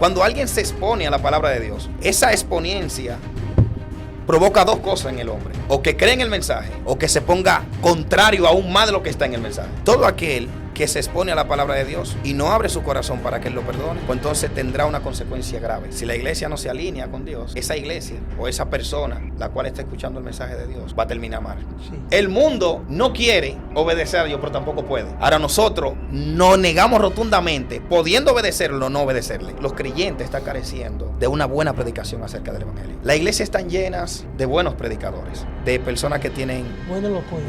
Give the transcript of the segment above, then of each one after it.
Cuando alguien se expone a la palabra de Dios, esa exponencia provoca dos cosas en el hombre: o que cree en el mensaje, o que se ponga contrario aún más de lo que está en el mensaje. Todo aquel que se expone a la palabra de Dios y no abre su corazón para que Él lo perdone, pues entonces tendrá una consecuencia grave. Si la iglesia no se alinea con Dios, esa iglesia o esa persona la cual está escuchando el mensaje de Dios va a terminar mal. Sí. El mundo no quiere obedecer a Dios, pero tampoco puede. Ahora nosotros nos negamos rotundamente, pudiendo obedecerlo o no obedecerle. Los creyentes están careciendo de una buena predicación acerca del evangelio. Las iglesias están llenas de buenos predicadores, de personas que tienen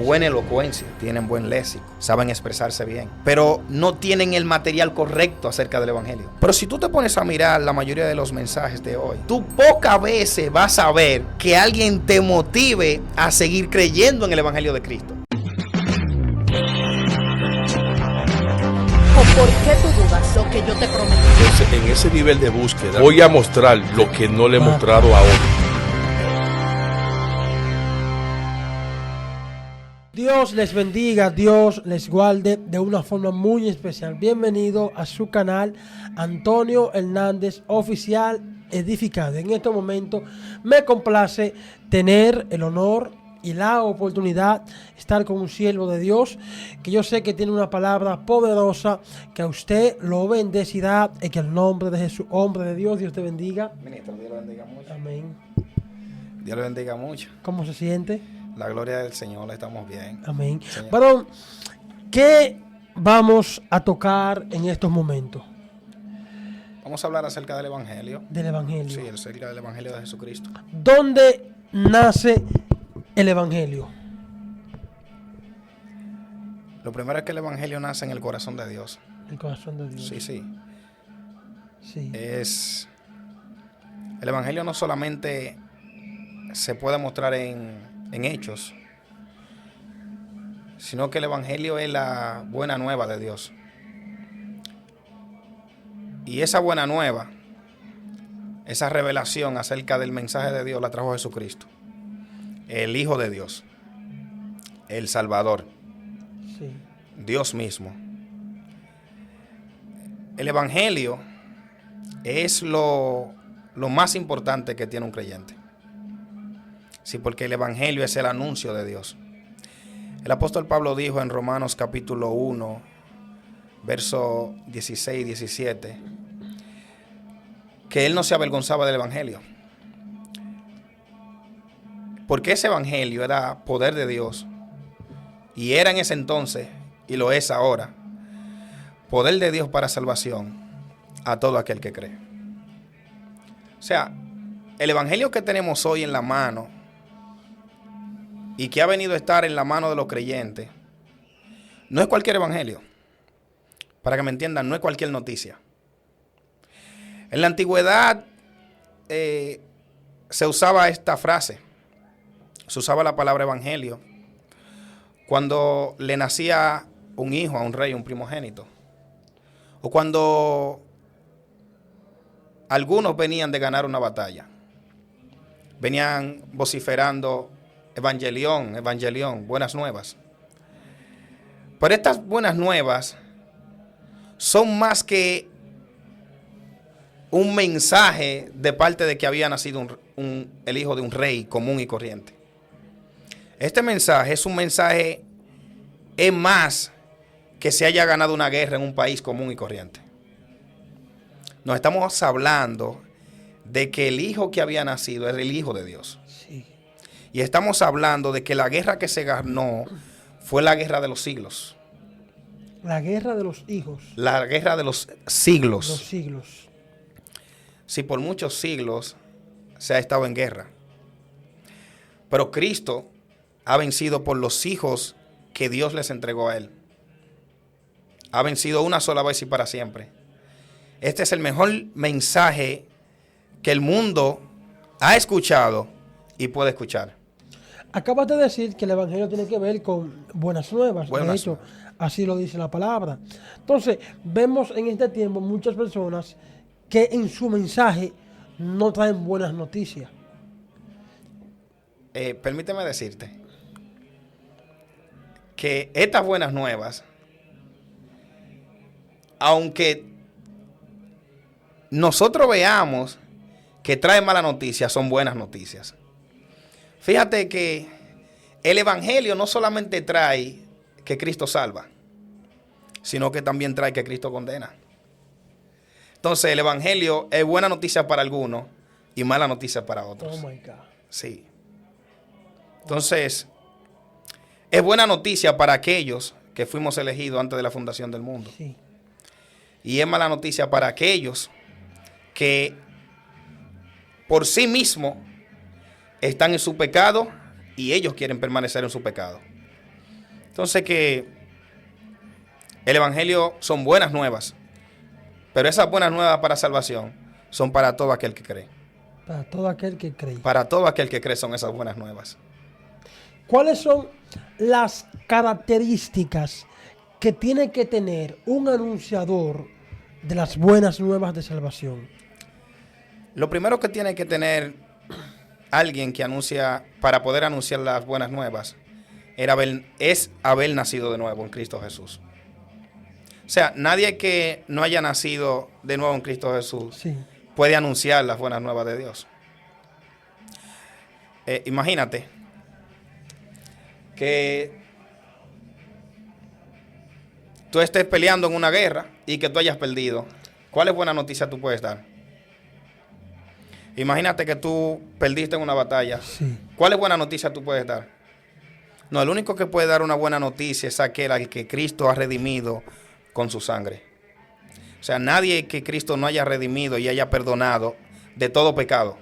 buena elocuencia, tienen buen léxico, saben expresarse bien, pero no tienen el material correcto acerca del evangelio. Pero si tú te pones a mirar la mayoría de los mensajes de hoy, tú pocas veces vas a ver que alguien te motive a seguir creyendo en el evangelio de Cristo. ¿Por qué tú dudas lo que yo te prometí? Entonces, en ese nivel de búsqueda voy a mostrar lo que no le he mostrado a otros. Dios les bendiga, Dios les guarde de una forma muy especial. Bienvenido a su canal Antonio Hernández Oficial Edificado. En este momento me complace tener el honor y la oportunidad de estar con un siervo de Dios que yo sé que tiene una palabra poderosa que a usted lo bendecirá en el nombre de Jesús. Hombre de Dios, Dios te bendiga. Ministro, Dios lo bendiga mucho. Amén. Dios lo bendiga mucho. ¿Cómo se siente? La gloria del Señor, estamos bien. Amén. Señor. Varón, ¿qué vamos a tocar en estos momentos? Vamos a hablar acerca del evangelio. Del evangelio. Sí, acerca del evangelio de Jesucristo. ¿Dónde nace el evangelio? Lo primero es que el evangelio nace en el corazón de Dios. El corazón de Dios. Sí. Sí. El evangelio no solamente se puede mostrar en hechos, sino que el evangelio es la buena nueva de Dios. Y esa buena nueva, esa revelación acerca del mensaje de Dios la trajo Jesucristo, el Hijo de Dios, el Salvador, Sí. Dios mismo. El evangelio es lo más importante que tiene un creyente. Sí, porque el evangelio es el anuncio de Dios. El apóstol Pablo dijo en Romanos capítulo 1, verso 16 y 17, que él no se avergonzaba del evangelio. Porque ese evangelio era poder de Dios. Y era en ese entonces, y lo es ahora, poder de Dios para salvación a todo aquel que cree. O sea, el evangelio que tenemos hoy en la mano y que ha venido a estar en la mano de los creyentes, no es cualquier evangelio. Para que me entiendan, no es cualquier noticia. En la antigüedad se usaba esta frase, se usaba la palabra evangelio cuando le nacía un hijo a un rey, un primogénito, o cuando algunos venían de ganar una batalla, venían vociferando evangelión, buenas nuevas. Pero estas buenas nuevas son más que un mensaje de parte de que había nacido el hijo de un rey común y corriente. Este mensaje es un mensaje, es más que se haya ganado una guerra en un país común y corriente. Nos estamos hablando de que el hijo que había nacido era el hijo de Dios. Sí. Y estamos hablando de que la guerra que se ganó fue la guerra de los siglos. La guerra de los hijos. La guerra de los siglos. Los siglos. Sí, por muchos siglos se ha estado en guerra. Pero Cristo ha vencido por los hijos que Dios les entregó a Él. Ha vencido una sola vez y para siempre. Este es el mejor mensaje que el mundo ha escuchado y puede escuchar. Acabas de decir que el evangelio tiene que ver con buenas nuevas. Buenas de hecho, nuevas. así lo dice la palabra. Entonces, vemos en este tiempo muchas personas que en su mensaje no traen buenas noticias. Permíteme decirte que estas buenas nuevas, aunque nosotros veamos que trae mala noticia, son buenas noticias. Fíjate que el evangelio no solamente trae que Cristo salva, sino que también trae que Cristo condena. Entonces el evangelio es buena noticia para algunos y mala noticia para otros. Oh my God. Sí. Entonces, es buena noticia para aquellos que fuimos elegidos antes de la fundación del mundo. Sí. Y es mala noticia para aquellos que por sí mismos están en su pecado y ellos quieren permanecer en su pecado. Entonces que el evangelio son buenas nuevas, pero esas buenas nuevas para salvación son para todo aquel que cree. Para todo aquel que cree. Para todo aquel que cree son esas buenas nuevas. ¿Cuáles son las características que tiene que tener un anunciador de las buenas nuevas de salvación? Lo primero que tiene que tener alguien que anuncia, para poder anunciar las buenas nuevas, es haber nacido de nuevo en Cristo Jesús. O sea, nadie que no haya nacido de nuevo en Cristo Jesús Sí. puede anunciar las buenas nuevas de Dios. Imagínate que tú estés peleando en una guerra y que tú hayas perdido. ¿Cuál buena noticia tú puedes dar? Imagínate que tú perdiste en una batalla. Sí. ¿Cuál buena noticia tú puedes dar? No, el único que puede dar una buena noticia es aquel al que Cristo ha redimido con su sangre. O sea, nadie que Cristo no haya redimido y haya perdonado de todo pecado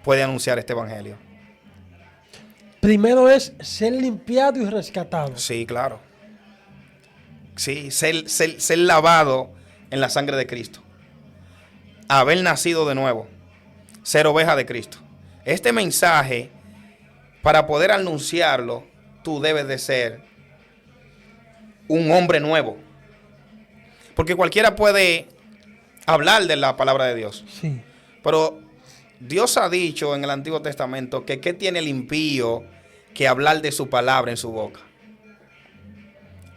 puede anunciar este evangelio. Primero es ser limpiado y rescatado. Sí, claro. Sí, ser lavado en la sangre de Cristo. Haber nacido de nuevo. Ser oveja de Cristo. Este mensaje, para poder anunciarlo, tú debes de ser un hombre nuevo. Porque cualquiera puede hablar de la palabra de Dios. Sí. Pero Dios ha dicho en el Antiguo Testamento que ¿qué tiene el impío que hablar de su palabra en su boca?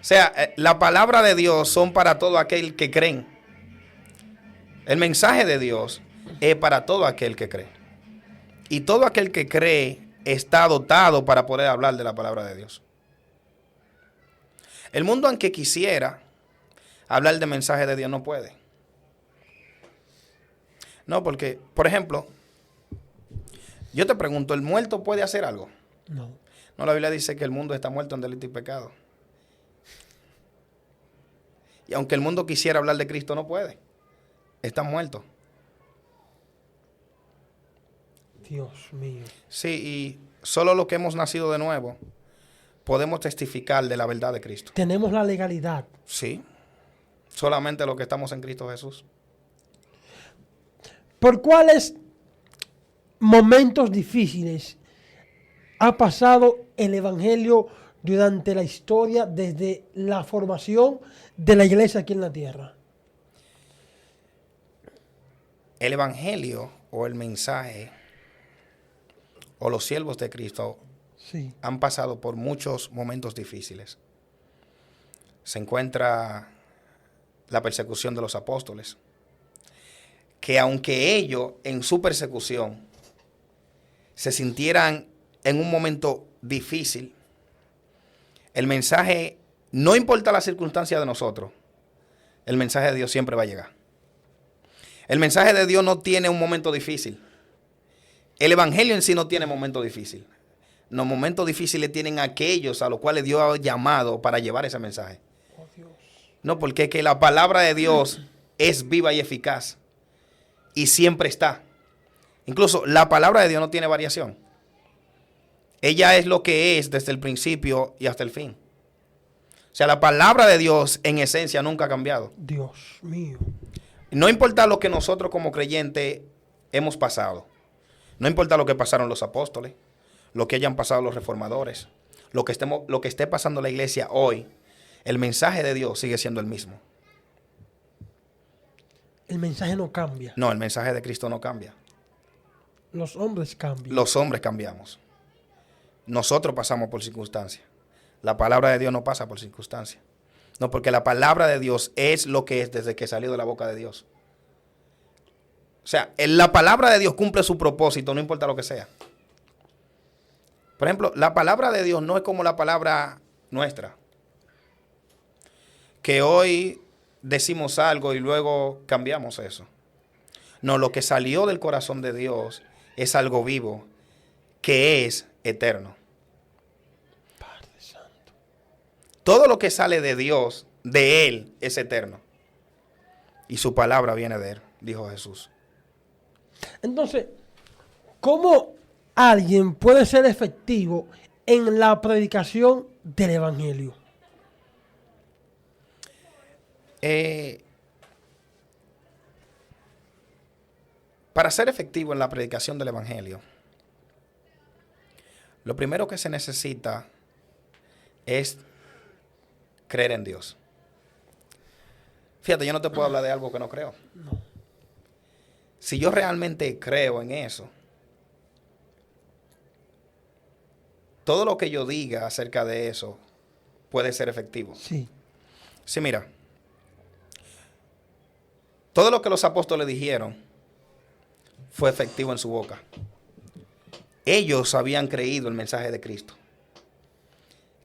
O sea, la palabra de Dios son para todo aquel que creen. El mensaje de Dios es para todo aquel que cree. Y todo aquel que cree está dotado para poder hablar de la palabra de Dios. El mundo, aunque quisiera hablar del mensaje de Dios, no puede. No, porque, por ejemplo, yo te pregunto, ¿el muerto puede hacer algo? No. No, la Biblia dice que el mundo está muerto en delito y pecado. Y aunque el mundo quisiera hablar de Cristo, no puede. Está muerto. Dios mío. Sí, y solo los que hemos nacido de nuevo podemos testificar de la verdad de Cristo. Tenemos la legalidad. Sí, solamente los que estamos en Cristo Jesús. ¿Por cuáles momentos difíciles ha pasado el evangelio durante la historia desde la formación de la iglesia aquí en la tierra? El evangelio o el mensaje o los siervos de Cristo Sí. han pasado por muchos momentos difíciles. Se encuentra la persecución de los apóstoles, que aunque ellos en su persecución se sintieran en un momento difícil, el mensaje, no importa la circunstancia de nosotros, el mensaje de Dios siempre va a llegar. El mensaje de Dios no tiene un momento difícil. El evangelio en sí no tiene momento difícil. Los momentos difíciles tienen aquellos a los cuales Dios ha llamado para llevar ese mensaje. Oh, Dios. No, porque que la palabra de Dios es viva y eficaz y siempre está. Incluso la palabra de Dios no tiene variación. Ella es lo que es desde el principio y hasta el fin. O sea, la palabra de Dios en esencia nunca ha cambiado. Dios mío. No importa lo que nosotros como creyentes hemos pasado. No importa lo que pasaron los apóstoles, lo que hayan pasado los reformadores, lo que esté pasando la iglesia hoy, el mensaje de Dios sigue siendo el mismo. El mensaje no cambia. No, el mensaje de Cristo no cambia. Los hombres cambian. Los hombres cambiamos. Nosotros pasamos por circunstancias. La palabra de Dios no pasa por circunstancias. No, porque la palabra de Dios es lo que es desde que salió de la boca de Dios. sea, la palabra de Dios cumple su propósito, no importa lo que sea. Por ejemplo, la palabra de Dios no es como la palabra nuestra, que hoy decimos algo y luego cambiamos eso. No, lo que salió del corazón de Dios es algo vivo, que es eterno. Padre Santo. Todo lo que sale de Dios, de Él, es eterno. Y su palabra viene de Él, dijo Jesús. Entonces, ¿cómo alguien puede ser efectivo en la predicación del evangelio? Para ser efectivo en la predicación del evangelio, lo primero que se necesita es creer en Dios. Fíjate, yo no te puedo hablar de algo que no creo. No. Si yo realmente creo en eso, todo lo que yo diga acerca de eso puede ser efectivo. Sí. Sí, mira. Todo lo que los apóstoles dijeron fue efectivo en su boca. Ellos habían creído el mensaje de Cristo.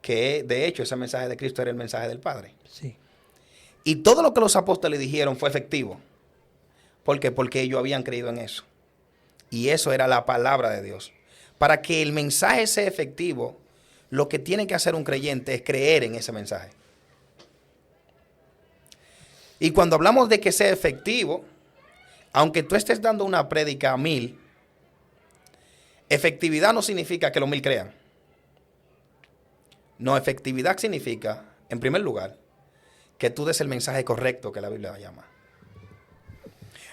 Que de hecho ese mensaje de Cristo era el mensaje del Padre. Sí. Y todo lo que los apóstoles dijeron fue efectivo. ¿Por qué? Porque ellos habían creído en eso. Y eso era la palabra de Dios. Para que el mensaje sea efectivo, lo que tiene que hacer un creyente es creer en ese mensaje. Y cuando hablamos de que sea efectivo, aunque tú estés dando una prédica a 1000, efectividad no significa que los 1000 crean. No, efectividad significa, en primer lugar, que tú des el mensaje correcto que la Biblia llama.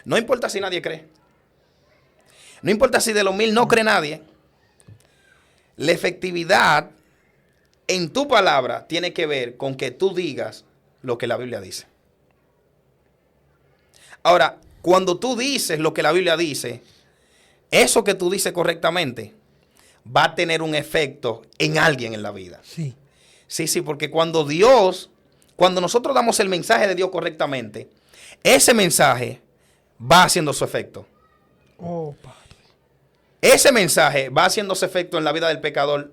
No importa si nadie cree. No importa si de los 1000 no cree nadie. La efectividad en tu palabra tiene que ver con que tú digas lo que la Biblia dice. Ahora, cuando tú dices lo que la Biblia dice, eso que tú dices correctamente va a tener un efecto en alguien en la vida. Sí. Sí, porque cuando nosotros damos el mensaje de Dios correctamente, ese mensaje va haciendo su efecto. Oh, Padre. Ese mensaje va haciendo su efecto en la vida del pecador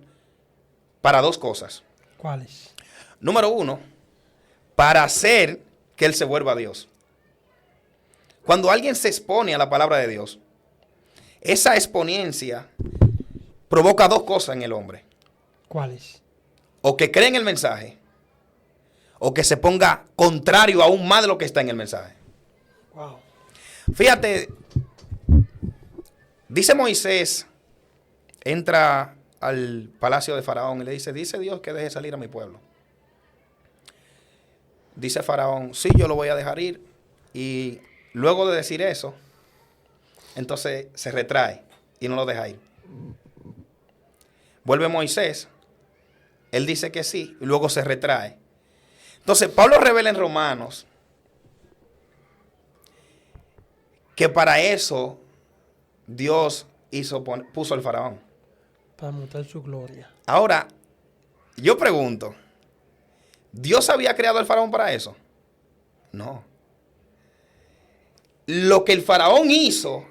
para dos cosas. ¿Cuáles? Número uno, para hacer que él se vuelva a Dios. Cuando alguien se expone a la palabra de Dios, esa exponencia provoca dos cosas en el hombre. ¿Cuáles? O que cree en el mensaje, o que se ponga contrario aún más de lo que está en el mensaje. Wow. Fíjate, dice Moisés, entra al palacio de Faraón y le dice Dios que deje salir a mi pueblo. Dice Faraón, sí, yo lo voy a dejar ir. Y luego de decir eso, entonces se retrae y no lo deja ir. Vuelve Moisés, él dice que sí, y luego se retrae. Entonces, Pablo revela en Romanos que para eso Dios puso al faraón. Para mostrar su gloria. Ahora, yo pregunto, ¿Dios había creado al faraón para eso? No. Lo que el faraón hizo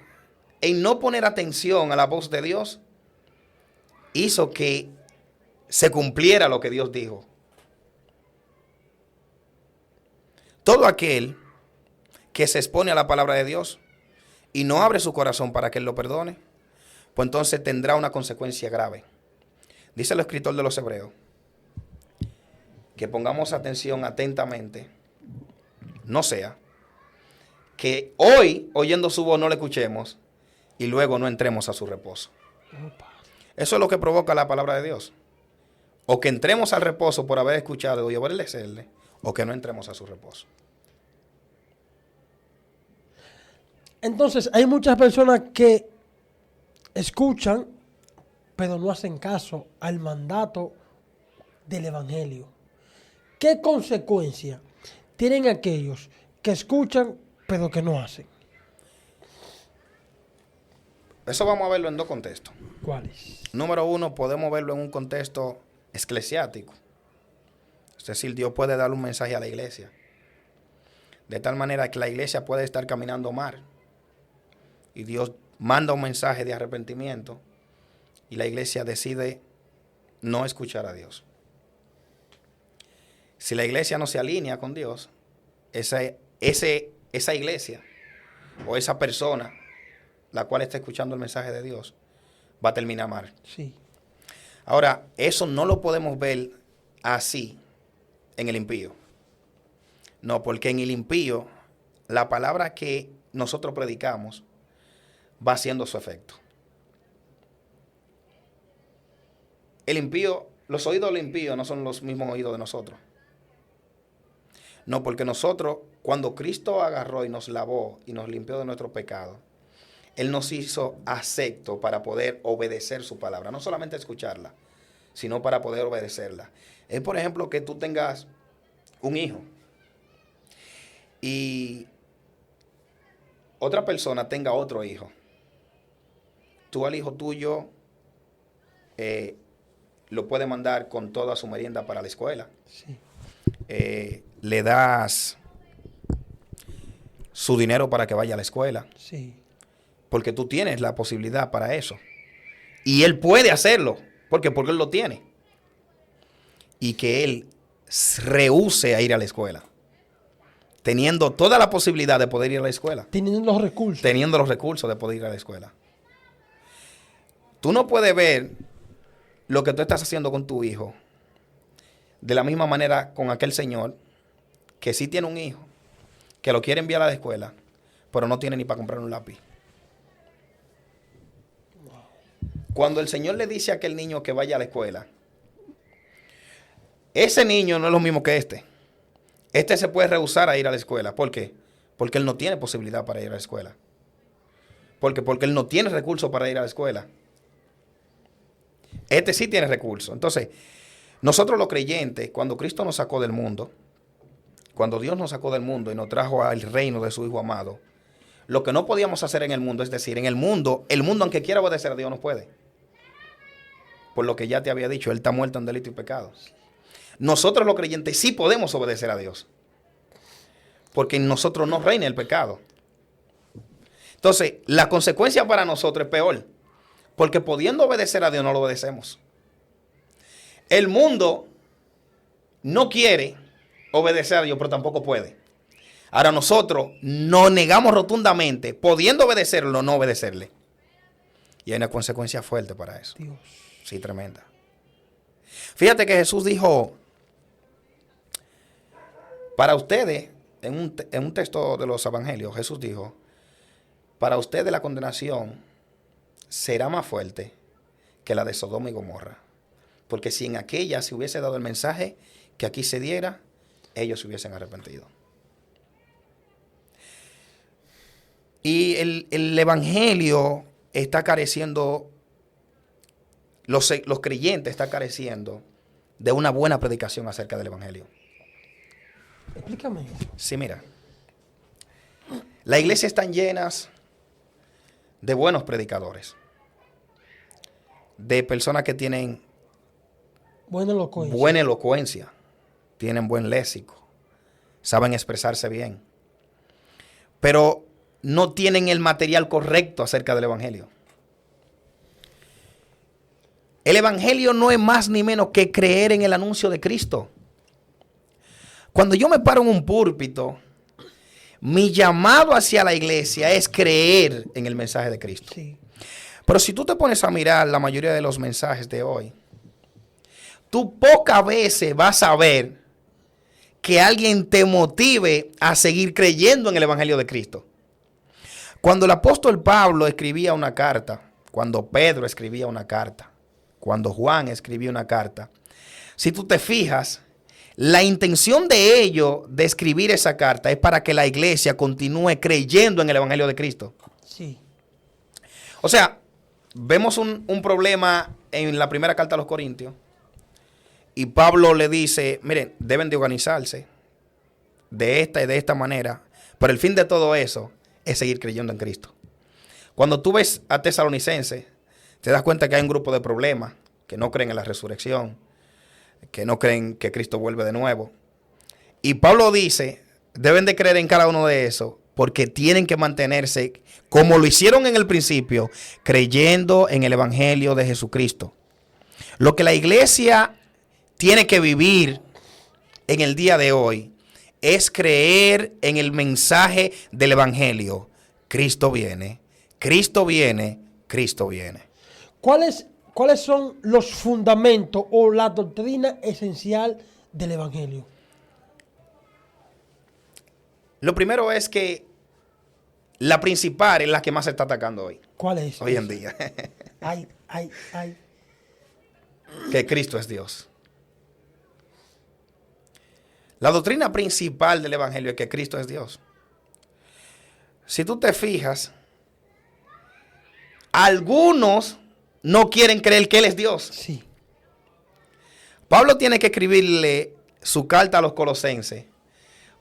en no poner atención a la voz de Dios, hizo que se cumpliera lo que Dios dijo. Todo aquel que se expone a la palabra de Dios y no abre su corazón para que Él lo perdone, pues entonces tendrá una consecuencia grave. Dice el escritor de los Hebreos, que pongamos atención atentamente, no sea que hoy, oyendo su voz, no le escuchemos y luego no entremos a su reposo. Oh, Padre. Eso es lo que provoca la palabra de Dios. O que entremos al reposo por haber escuchado y obedecerle, o que no entremos a su reposo. Entonces, hay muchas personas que escuchan, pero no hacen caso al mandato del evangelio. ¿Qué consecuencia tienen aquellos que escuchan, pero que no hacen? Eso vamos a verlo en dos contextos. ¿Cuáles? Número uno, podemos verlo en un contexto eclesiástico. Es decir, Dios puede dar un mensaje a la iglesia. De tal manera que la iglesia puede estar caminando mal. y Dios manda un mensaje de arrepentimiento y la iglesia decide no escuchar a Dios. Si la iglesia no se alinea con Dios, esa iglesia o esa persona, la cual está escuchando el mensaje de Dios, va a terminar mal. Sí. Ahora, eso no lo podemos ver así en el impío. No, porque en el impío, la palabra que nosotros predicamos va haciendo su efecto. El impío, los oídos del impío no son los mismos oídos de nosotros. No, porque nosotros, cuando Cristo agarró y nos lavó y nos limpió de nuestros pecados, Él nos hizo acepto para poder obedecer su palabra. No solamente escucharla, sino para poder obedecerla. Es, por ejemplo, que tú tengas un hijo y otra persona tenga otro hijo. Tú al hijo tuyo lo puedes mandar con toda su merienda para la escuela. Sí. Le das su dinero para que vaya a la escuela. Sí. Porque tú tienes la posibilidad para eso. Y él puede hacerlo. Porque él lo tiene. Y que él rehúse a ir a la escuela. Teniendo toda la posibilidad de poder ir a la escuela. Teniendo los recursos. Teniendo los recursos de poder ir a la escuela. Tú no puedes ver lo que tú estás haciendo con tu hijo de la misma manera con aquel señor que sí tiene un hijo, que lo quiere enviar a la escuela, pero no tiene ni para comprar un lápiz. Cuando el Señor le dice a aquel niño que vaya a la escuela, ese niño no es lo mismo que este. Este se puede rehusar a ir a la escuela. ¿Por qué? Porque él no tiene posibilidad para ir a la escuela. Porque él no tiene recursos para ir a la escuela. Este sí tiene recursos. Entonces, nosotros los creyentes, cuando Cristo nos sacó del mundo, cuando Dios nos sacó del mundo y nos trajo al reino de su Hijo amado, lo que no podíamos hacer en el mundo, es decir, en el mundo aunque quiera obedecer a Dios no puede. Por lo que ya te había dicho, Él está muerto en delito y pecado. Nosotros los creyentes sí podemos obedecer a Dios. Porque en nosotros no reina el pecado. Entonces, la consecuencia para nosotros es peor. Porque pudiendo obedecer a Dios no lo obedecemos. El mundo no quiere obedecer a Dios, pero tampoco puede. Ahora nosotros nos negamos rotundamente, pudiendo obedecerlo, no obedecerle. Y hay una consecuencia fuerte para eso. Dios. Sí, tremenda. Fíjate que Jesús dijo, para ustedes, en un texto de los evangelios, Jesús dijo, para ustedes la condenación será más fuerte que la de Sodoma y Gomorra. Porque si en aquella se hubiese dado el mensaje que aquí se diera, ellos se hubiesen arrepentido. Y el evangelio está careciendo, los creyentes están careciendo de una buena predicación acerca del evangelio. Explícame. Sí, mira. Las iglesias están llenas de buenos predicadores. De personas que tienen buena elocuencia. Tienen buen léxico. Saben expresarse bien. Pero no tienen el material correcto acerca del evangelio. El evangelio no es más ni menos que creer en el anuncio de Cristo. Cuando yo me paro en un púlpito, mi llamado hacia la iglesia es creer en el mensaje de Cristo. Sí. Pero si tú te pones a mirar la mayoría de los mensajes de hoy, tú pocas veces vas a ver que alguien te motive a seguir creyendo en el evangelio de Cristo. Cuando el apóstol Pablo escribía una carta, cuando Pedro escribía una carta, cuando Juan escribía una carta, si tú te fijas, la intención de ellos de escribir esa carta es para que la iglesia continúe creyendo en el evangelio de Cristo. Sí. O sea, vemos un problema en la primera carta a los Corintios y Pablo le dice, miren, deben de organizarse de esta y de esta manera, pero el fin de todo eso es seguir creyendo en Cristo. Cuando tú ves a Tesalonicenses, te das cuenta que hay un grupo de problemas, que no creen en la resurrección, que no creen que Cristo vuelve de nuevo. Y Pablo dice, deben de creer en cada uno de esos porque tienen que mantenerse como lo hicieron en el principio, creyendo en el Evangelio de Jesucristo. Lo que la iglesia tiene que vivir en el día de hoy es creer en el mensaje del Evangelio. Cristo viene, Cristo viene, Cristo viene. ¿Cuáles son los fundamentos o la doctrina esencial del Evangelio? Lo primero es que la principal es la que más se está atacando hoy. ¿Cuál es? Hoy en día. Ay. Que Cristo es Dios. La doctrina principal del Evangelio es que Cristo es Dios. Si tú te fijas, algunos no quieren creer que Él es Dios. Sí. Pablo tiene que escribirle su carta a los colosenses,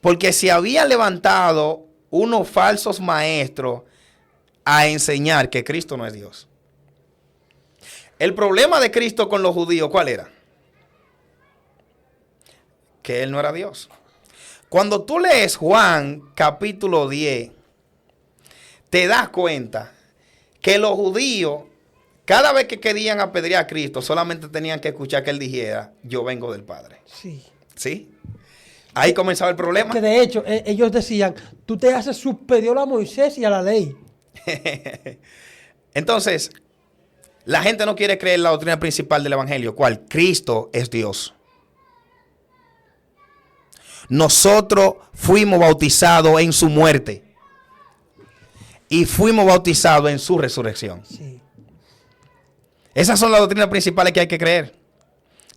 porque se habían levantado unos falsos maestros a enseñar que Cristo no es Dios. El problema de Cristo con los judíos, ¿cuál era? Que Él no era Dios. Cuando tú lees Juan capítulo 10, te das cuenta que los judíos, cada vez que querían apedrear a Cristo, solamente tenían que escuchar que Él dijera, yo vengo del Padre. Sí. ¿Sí? Ahí comenzaba el problema. Que de hecho, ellos decían, tú te haces superior a Moisés y a la ley. Entonces, la gente no quiere creer la doctrina principal del Evangelio, ¿cuál? Cristo es Dios. Nosotros fuimos bautizados en su muerte y fuimos bautizados en su resurrección. Sí. Esas son las doctrinas principales que hay que creer.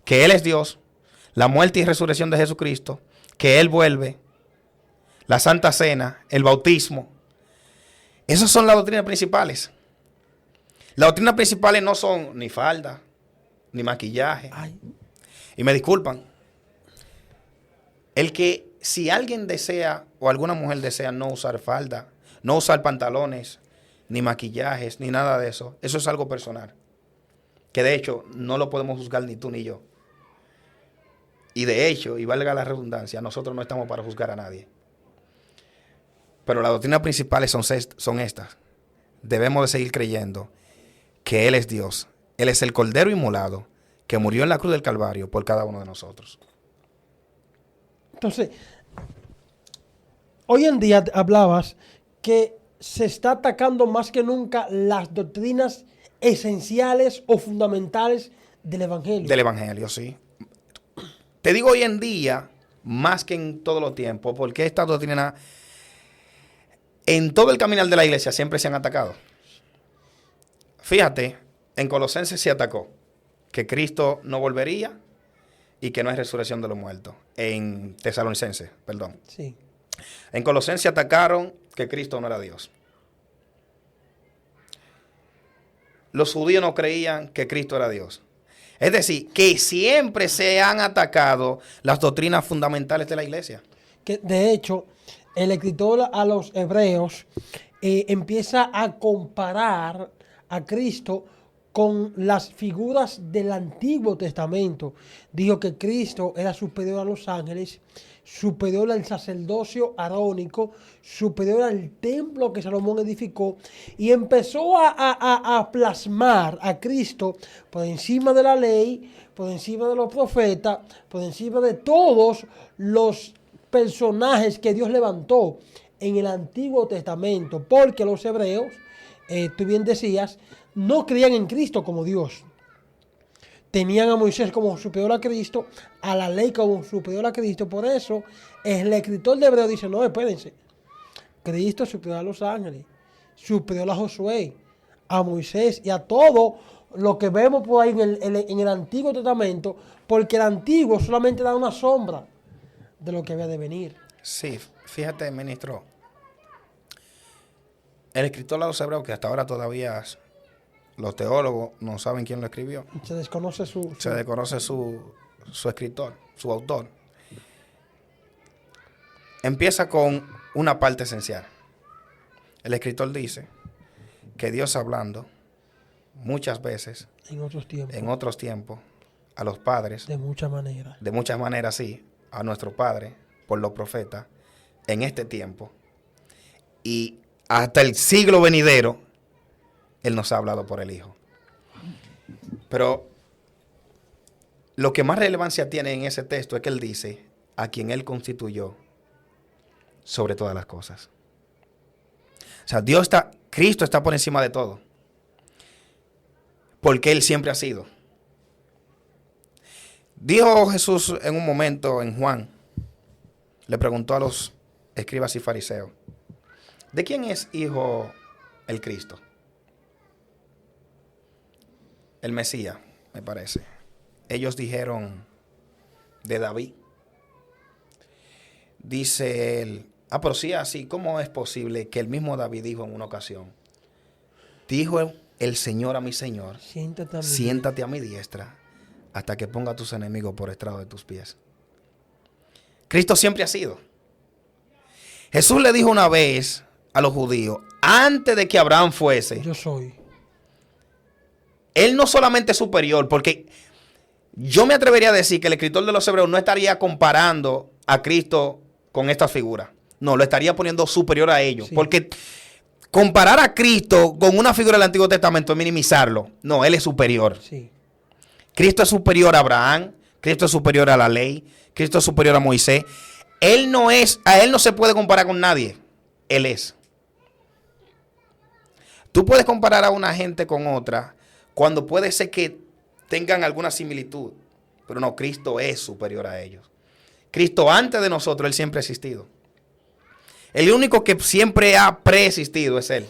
Que Él es Dios, la muerte y resurrección de Jesucristo, que Él vuelve, la Santa Cena, el bautismo. Esas son las doctrinas principales. Las doctrinas principales no son ni falda, ni maquillaje. Ay. Y me disculpan. El que si alguien desea o alguna mujer desea no usar falda, no usar pantalones, ni maquillajes, ni nada de eso, eso es algo personal. Que de hecho no lo podemos juzgar ni tú ni yo. Y de hecho, y valga la redundancia, nosotros no estamos para juzgar a nadie. Pero las doctrinas principales son estas. Debemos de seguir creyendo que Él es Dios. Él es el Cordero inmolado que murió en la cruz del Calvario por cada uno de nosotros. Entonces, hoy en día hablabas que se está atacando más que nunca las doctrinas esenciales o fundamentales del Evangelio. Del Evangelio, sí. Te digo hoy en día, más que en todos los tiempos, porque esta doctrina, en todo el caminar de la iglesia, siempre se han atacado. Fíjate, en Colosenses se atacó que Cristo no volvería y que no hay resurrección de los muertos. En Tesalonicenses, perdón. Sí. En Colosenses atacaron que Cristo no era Dios. Los judíos no creían que Cristo era Dios. Es decir, que siempre se han atacado las doctrinas fundamentales de la iglesia. Que de hecho, el escritor a los hebreos empieza a comparar a Cristo con las figuras del Antiguo Testamento. Dijo que Cristo era superior a los ángeles, superior al sacerdocio arónico, superior al templo que Salomón edificó, y empezó a plasmar a Cristo por encima de la ley, por encima de los profetas, por encima de todos los personajes que Dios levantó en el Antiguo Testamento, porque los hebreos, tú bien decías, no creían en Cristo como Dios. Tenían a Moisés como superior a Cristo, a la ley como superior a Cristo. Por eso el escritor de Hebreo dice, no, espérense. Cristo es superior a los ángeles, superior a Josué, a Moisés y a todo lo que vemos por ahí en el Antiguo Testamento, porque el Antiguo solamente da una sombra de lo que había de venir. Sí, fíjate, ministro. El escritor de los Hebreos, que hasta ahora todavía los teólogos no saben quién lo escribió. Se desconoce Se desconoce su escritor, su autor. Empieza con una parte esencial. El escritor dice que Dios hablando muchas veces, en otros tiempos, a los padres, de muchas maneras, sí, a nuestro Padre, por los profetas, en este tiempo, y hasta el siglo venidero, Él nos ha hablado por el Hijo. Pero lo que más relevancia tiene en ese texto es que Él dice, a quien Él constituyó sobre todas las cosas. O sea, Cristo está por encima de todo. Porque Él siempre ha sido. Dijo Jesús en un momento en Juan, le preguntó a los escribas y fariseos, ¿de quién es hijo el Cristo? El Mesías, me parece. Ellos dijeron, de David. Dice él, pero sí así, ¿cómo es posible que el mismo David dijo en una ocasión? Dijo el Señor a mi Señor, siéntate a mi diestra hasta que ponga a tus enemigos por estrado de tus pies. Cristo siempre ha sido. Jesús le dijo una vez a los judíos, antes de que Abraham fuese, yo soy. Él no solamente es superior, porque yo me atrevería a decir que el escritor de los Hebreos no estaría comparando a Cristo con estas figuras. No, lo estaría poniendo superior a ellos. Sí. Porque comparar a Cristo con una figura del Antiguo Testamento es minimizarlo. No, Él es superior. Sí. Cristo es superior a Abraham, Cristo es superior a la ley, Cristo es superior a Moisés. A Él no se puede comparar con nadie. Él es. Tú puedes comparar a una gente con otra cuando puede ser que tengan alguna similitud. Pero no, Cristo es superior a ellos. Cristo antes de nosotros, Él siempre ha existido. El único que siempre ha preexistido es Él.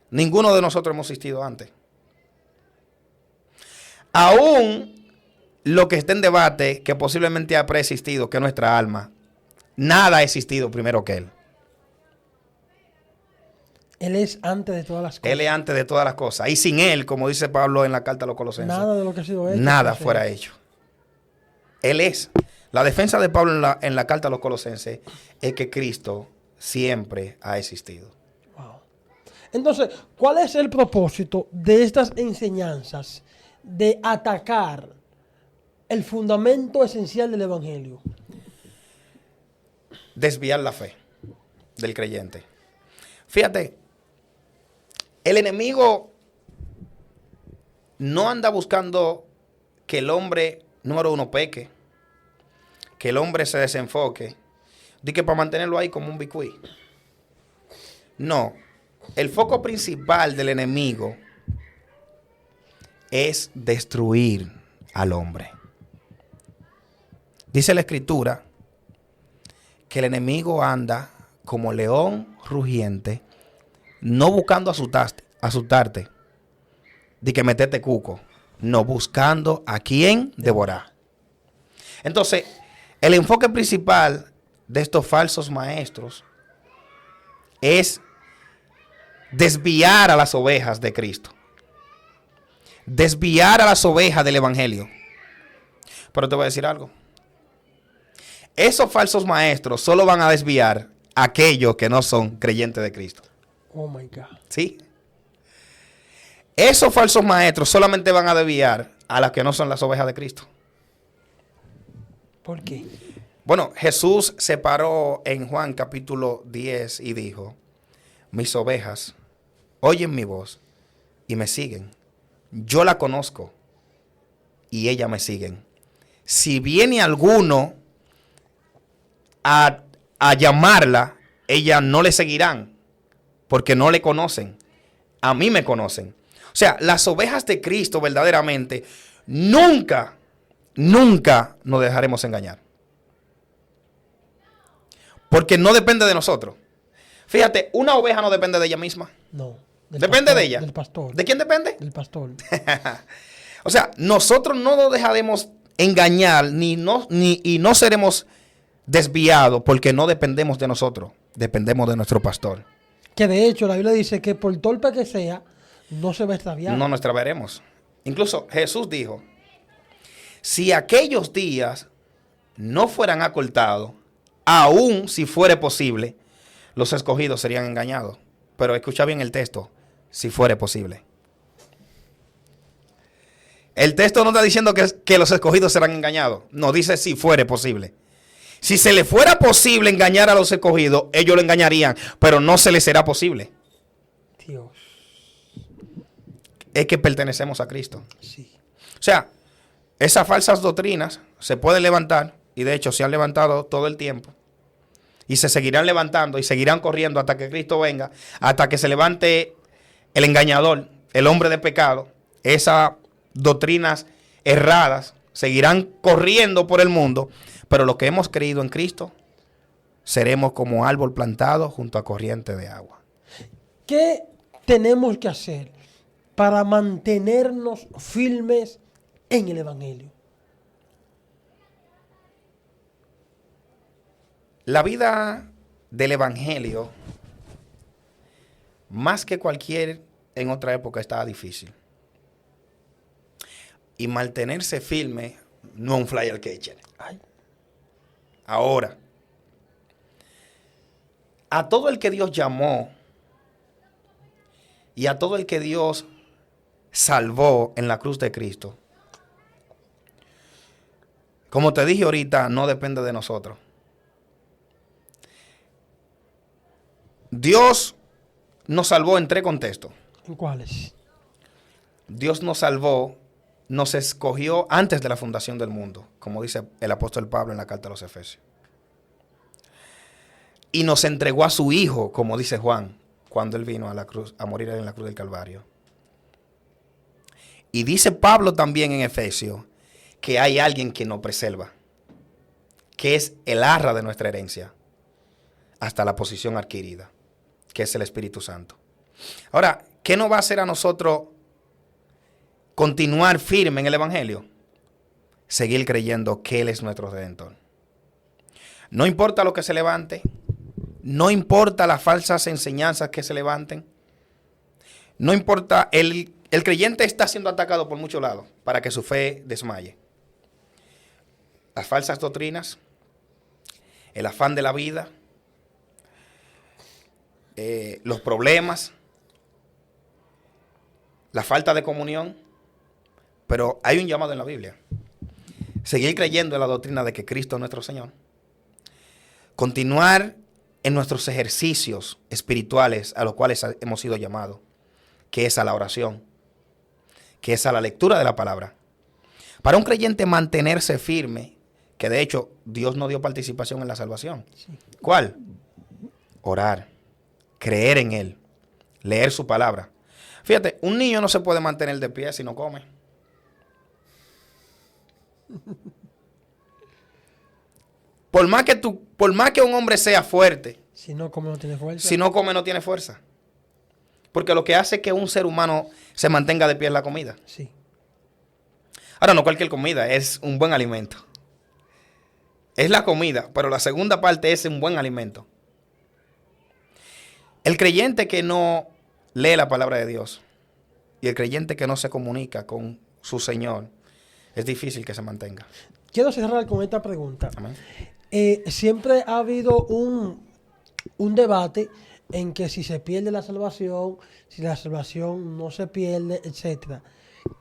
Ninguno de nosotros hemos existido antes. Aún lo que está en debate, que posiblemente ha preexistido, que es nuestra alma, nada ha existido primero que Él. Él es antes de todas las cosas. Él es antes de todas las cosas. Y sin Él, como dice Pablo en la carta a los Colosenses, nada de lo que ha sido hecho, nada fuera hecho. Él es. La defensa de Pablo en la carta a los Colosenses es que Cristo siempre ha existido. Wow. Entonces, ¿cuál es el propósito de estas enseñanzas de atacar el fundamento esencial del Evangelio? Desviar la fe del creyente. Fíjate, el enemigo no anda buscando que el hombre, número uno, peque, que el hombre se desenfoque, de que para mantenerlo ahí como un bicuí. No, el foco principal del enemigo es destruir al hombre. Dice la Escritura que el enemigo anda como león rugiente, no buscando asustarte, de que meterte cuco, no, buscando a quién devorar. Entonces, el enfoque principal de estos falsos maestros es desviar a las ovejas de Cristo, desviar a las ovejas del Evangelio. Pero te voy a decir algo. Esos falsos maestros solo van a desviar a aquellos que no son creyentes de Cristo. Oh my God. ¿Sí? Esos falsos maestros solamente van a desviar a las que no son las ovejas de Cristo. ¿Por qué? Bueno, Jesús se paró en Juan capítulo 10 y dijo, mis ovejas oyen mi voz y me siguen. Yo la conozco y ellas me siguen. Si viene alguno a llamarla, ellas no le seguirán porque no le conocen. A mí me conocen. O sea, las ovejas de Cristo verdaderamente nunca nos dejaremos engañar. Porque no depende de nosotros. Fíjate, una oveja no depende de ella misma. No. ¿Depende pastor, de ella? Del pastor. ¿De quién depende? Del pastor. O sea, nosotros no nos dejaremos engañar y no seremos desviados porque no dependemos de nosotros. Dependemos de nuestro pastor. Que de hecho la Biblia dice que por torpe que sea, no se va a extraviar. No nos extraviaremos. Incluso Jesús dijo, si aquellos días no fueran acortados, aún si fuere posible, los escogidos serían engañados. Pero escucha bien el texto, si fuere posible. El texto no está diciendo que los escogidos serán engañados. No, dice si fuere posible. Si se le fuera posible engañar a los escogidos, ellos lo engañarían, pero no se les será posible. Dios. Es que pertenecemos a Cristo. Sí. O sea, esas falsas doctrinas se pueden levantar, y de hecho se han levantado todo el tiempo, y se seguirán levantando y seguirán corriendo hasta que Cristo venga, hasta que se levante el engañador, el hombre de pecado. Esas doctrinas erradas seguirán corriendo por el mundo, pero los que hemos creído en Cristo seremos como árbol plantado junto a corriente de agua. ¿Qué tenemos que hacer para mantenernos firmes en el Evangelio? La vida del Evangelio, más que cualquier en otra época, estaba difícil. Y mantenerse firme no es un flyer que echen. Ahora, a todo el que Dios llamó y a todo el que Dios salvó en la cruz de Cristo, como te dije ahorita, no depende de nosotros. Dios nos salvó en 3 contextos. ¿En cuáles? Dios nos salvó, nos escogió antes de la fundación del mundo, como dice el apóstol Pablo en la carta a los Efesios. Y nos entregó a su Hijo, como dice Juan, cuando él vino a la cruz, a morir en la cruz del Calvario. Y dice Pablo también en Efesios que hay alguien que nos preserva, que es el arra de nuestra herencia, hasta la posición adquirida, que es el Espíritu Santo. Ahora, ¿qué nos va a hacer a nosotros continuar firme en el Evangelio? Seguir creyendo que Él es nuestro Redentor. No importa lo que se levante, no importa las falsas enseñanzas que se levanten, no importa, el creyente está siendo atacado por muchos lados para que su fe desmaye. Las falsas doctrinas, el afán de la vida, los problemas, la falta de comunión, pero hay un llamado en la Biblia. Seguir creyendo en la doctrina de que Cristo es nuestro Señor. Continuar en nuestros ejercicios espirituales a los cuales hemos sido llamados, que es a la oración, que es a la lectura de la palabra. Para un creyente mantenerse firme, que de hecho Dios nos dio participación en la salvación. Sí. ¿Cuál? Orar, creer en Él, leer su palabra. Fíjate, un niño no se puede mantener de pie si no come. Por más que un hombre sea fuerte, si no come no tiene fuerza. Si no come no tiene fuerza. Porque lo que hace que un ser humano se mantenga de pie es la comida. Sí. Ahora, no cualquier comida, es un buen alimento. Es la comida, pero la segunda parte es un buen alimento. El creyente que no lee la palabra de Dios y el creyente que no se comunica con su Señor, es difícil que se mantenga. Quiero cerrar con esta pregunta. Amén. Siempre ha habido un debate en que si se pierde la salvación, si la salvación no se pierde, etc.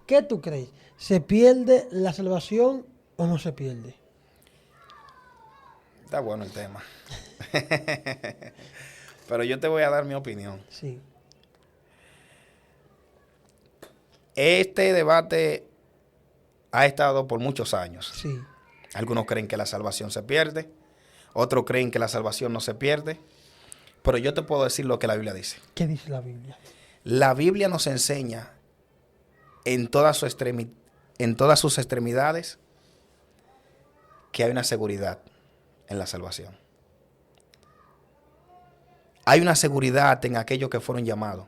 ¿Qué tú crees? ¿Se pierde la salvación o no se pierde? Está bueno el tema. Pero yo te voy a dar mi opinión. Sí. Este debate ha estado por muchos años. Sí. Algunos creen que la salvación se pierde, otros creen que la salvación no se pierde, pero yo te puedo decir lo que la Biblia dice. ¿Qué dice la Biblia? La Biblia nos enseña en todas sus extremidades que hay una seguridad en la salvación. Hay una seguridad en aquellos que fueron llamados.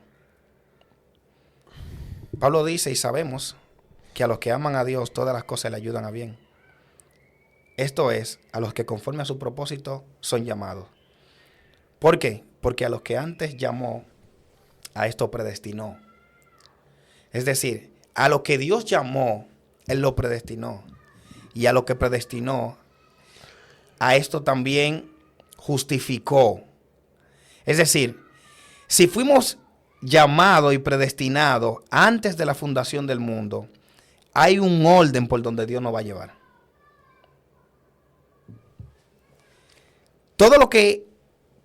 Pablo dice, y sabemos, que a los que aman a Dios todas las cosas le ayudan a bien. Esto es, a los que conforme a su propósito son llamados. ¿Por qué? Porque a los que antes llamó, a esto predestinó. Es decir, a lo que Dios llamó, Él lo predestinó. Y a lo que predestinó, a esto también justificó. Es decir, si fuimos llamados y predestinados antes de la fundación del mundo, hay un orden por donde Dios nos va a llevar.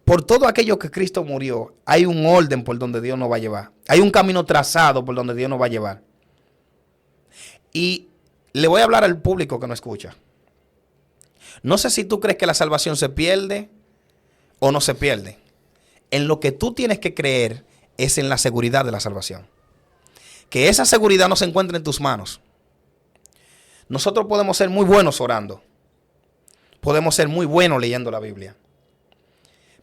por todo aquello que Cristo murió, hay un orden por donde Dios nos va a llevar. Hay un camino trazado por donde Dios nos va a llevar. Y le voy a hablar al público que nos escucha. No sé si tú crees que la salvación se pierde o no se pierde. En lo que tú tienes que creer es en la seguridad de la salvación. Que esa seguridad no se encuentre en tus manos. Nosotros podemos ser muy buenos orando. Podemos ser muy buenos leyendo la Biblia.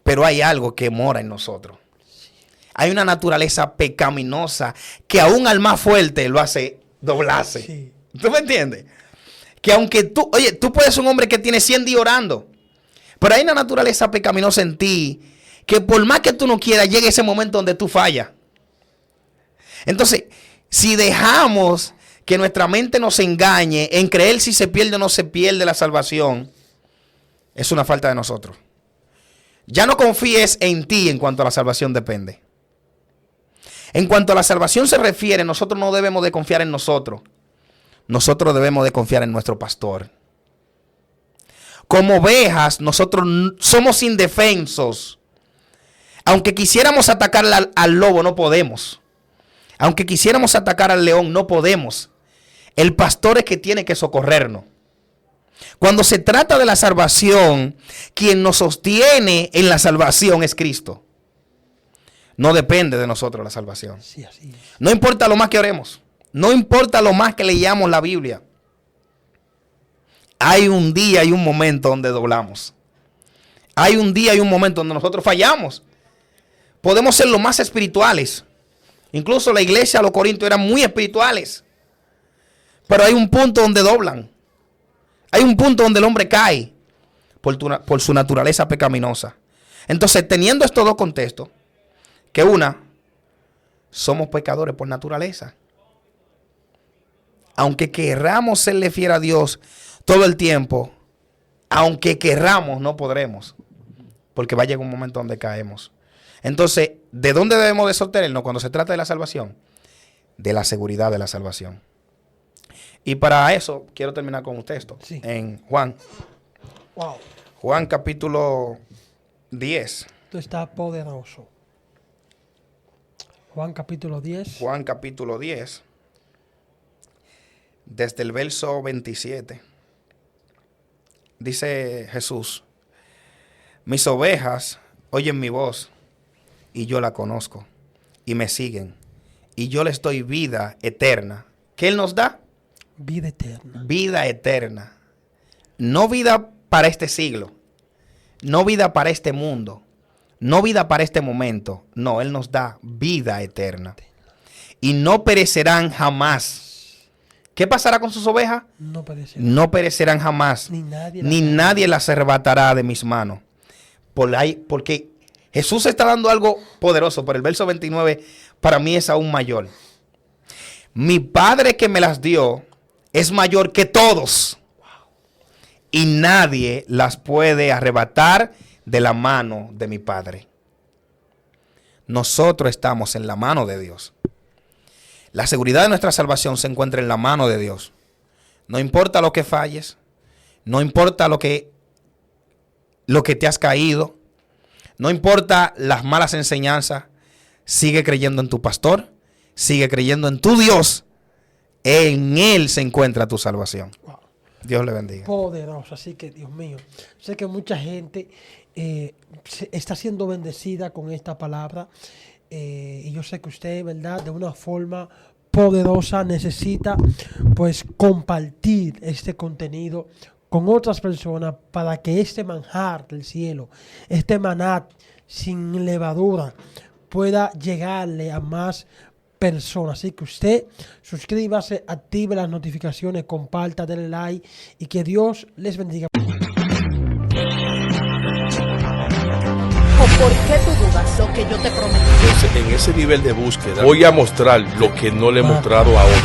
Pero hay algo que mora en nosotros. Hay una naturaleza pecaminosa que aún al más fuerte lo hace doblarse. Sí. ¿Tú me entiendes? Que aunque tú puedes ser un hombre que tiene 100 días orando, pero hay una naturaleza pecaminosa en ti que por más que tú no quieras, llega ese momento donde tú fallas. Entonces, si dejamos que nuestra mente nos engañe en creer si se pierde o no se pierde la salvación, es una falta de nosotros. Ya no confíes en ti en cuanto a la salvación depende. En cuanto a la salvación se refiere, nosotros no debemos de confiar en nosotros. Nosotros debemos de confiar en nuestro pastor. Como ovejas, nosotros somos indefensos. Aunque quisiéramos atacar al lobo, no podemos. Aunque quisiéramos atacar al león, no podemos. El pastor es que tiene que socorrernos. Cuando se trata de la salvación, quien nos sostiene en la salvación es Cristo. No depende de nosotros la salvación. Sí, así es. No importa lo más que oremos. No importa lo más que leamos la Biblia. Hay un día y un momento donde doblamos. Hay un día y un momento donde nosotros fallamos. Podemos ser los más espirituales. Incluso la iglesia, los corintios eran muy espirituales. Pero hay un punto donde doblan. Hay un punto donde el hombre cae por su naturaleza pecaminosa. Entonces, teniendo estos dos contextos, que somos pecadores por naturaleza. Aunque querramos serle fiel a Dios todo el tiempo, aunque querramos, no podremos. Porque va a llegar un momento donde caemos. Entonces, ¿de dónde debemos de sostenernos cuando se trata de la salvación? De la seguridad de la salvación. Y para eso quiero terminar con un texto. Sí. En Juan. Wow. Juan capítulo 10. Esto está poderoso. Juan capítulo 10. Juan capítulo 10. Desde el verso 27. Dice Jesús: mis ovejas oyen mi voz y yo la conozco y me siguen y yo les doy vida eterna. ¿Qué Él nos da? Vida eterna. Vida eterna. No vida para este siglo. No vida para este mundo. No vida para este momento. No, Él nos da vida eterna. Y no perecerán jamás. ¿Qué pasará con sus ovejas? No perecerán. No perecerán jamás. Ni nadie las arrebatará de mis manos. Porque Jesús está dando algo poderoso. Por el verso 29, para mí es aún mayor. Mi Padre que me las dio es mayor que todos. Y nadie las puede arrebatar de la mano de mi Padre. Nosotros estamos en la mano de Dios. La seguridad de nuestra salvación se encuentra en la mano de Dios. No importa lo que falles. No importa lo que te has caído. No importa las malas enseñanzas. Sigue creyendo en tu pastor. Sigue creyendo en tu Dios. En Él se encuentra tu salvación. Wow. Dios le bendiga. Poderoso. Así que, Dios mío, sé que mucha gente está siendo bendecida con esta palabra. Y yo sé que usted, ¿verdad?, de una forma poderosa necesita, pues, compartir este contenido con otras personas para que este manjar del cielo, este maná sin levadura, pueda llegarle a más personas. Así que usted suscríbase, active las notificaciones, comparta, denle like y que Dios les bendiga. ¿Por qué tú dudas lo que yo te prometí? En ese nivel de búsqueda voy a mostrar lo que no le he mostrado a otros.